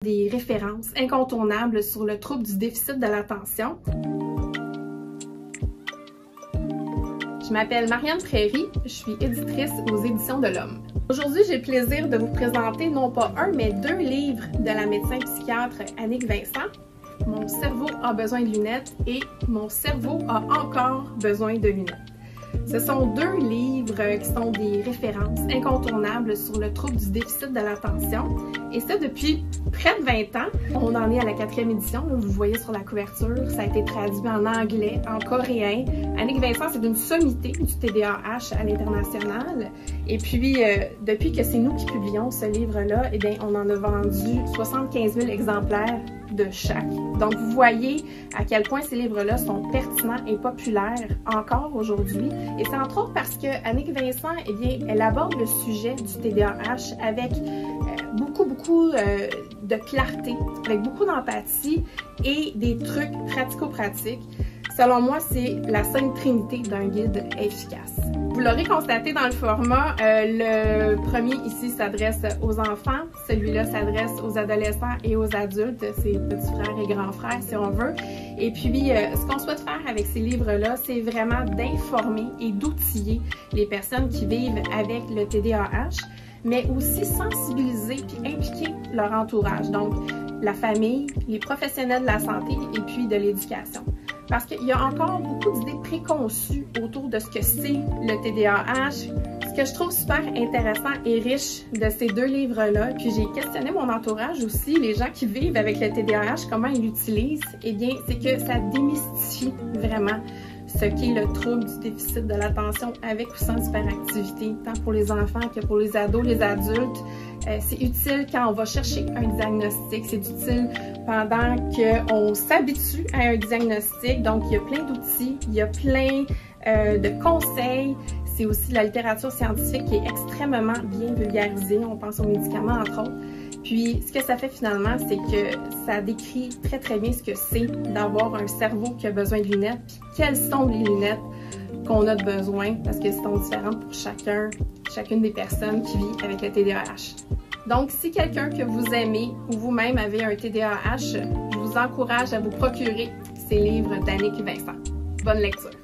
Des références incontournables sur le trouble du déficit de l'attention. Je m'appelle Marianne Prairie, je suis éditrice aux Éditions de l'Homme. Aujourd'hui, j'ai le plaisir de vous présenter non pas un, mais deux livres de la médecin psychiatre Annick Vincent. Mon cerveau a besoin de lunettes et Mon cerveau a encore besoin de lunettes. Ce sont deux livres qui sont des références incontournables sur le trouble du déficit de l'attention. Et ça depuis près de 20 ans. On en est à la 4e édition, là, vous le voyez sur la couverture. Ça a été traduit en anglais, en coréen. Annick Vincent, c'est une sommité du TDAH à l'international. Et puis, depuis que c'est nous qui publions ce livre-là, eh bien, on en a vendu 75 000 exemplaires de chaque. Donc, vous voyez à quel point ces livres-là sont pertinents et populaires encore aujourd'hui. Et c'est entre autres parce que Annick Vincent, eh bien, elle aborde le sujet du TDAH avec beaucoup de clarté, avec beaucoup d'empathie et des trucs pratico-pratiques. Selon moi, c'est la sainte trinité d'un guide efficace. Vous l'aurez constaté dans le format, le premier ici s'adresse aux enfants, celui-là s'adresse aux adolescents et aux adultes, ses petits frères et grands frères si on veut. Et puis, ce qu'on souhaite faire avec ces livres-là, c'est vraiment d'informer et d'outiller les personnes qui vivent avec le TDAH, mais aussi sensibiliser puis impliquer leur entourage, donc la famille, les professionnels de la santé et puis de l'éducation. Parce qu'il y a encore beaucoup d'idées préconçues autour de ce que c'est le TDAH. Ce que je trouve super intéressant et riche de ces deux livres-là, puis j'ai questionné mon entourage aussi, les gens qui vivent avec le TDAH, comment ils l'utilisent, eh bien, c'est que ça démystifie vraiment ce qu'est le trouble du déficit de l'attention avec ou sans hyperactivité, tant pour les enfants que pour les ados, les adultes. C'est utile quand on va chercher un diagnostic, c'est utile pendant qu'on s'habitue à un diagnostic. Donc, il y a plein d'outils, il y a plein de conseils. C'est aussi de la littérature scientifique qui est extrêmement bien vulgarisée. On pense aux médicaments, entre autres. Puis, ce que ça fait finalement, c'est que ça décrit très bien ce que c'est d'avoir un cerveau qui a besoin de lunettes, puis quelles sont les lunettes qu'on a de besoin, parce qu'elles sont différentes pour chacune des personnes qui vit avec le TDAH. Donc, si quelqu'un que vous aimez ou vous-même avez un TDAH, je vous encourage à vous procurer ces livres d'Annick Vincent. Bonne lecture!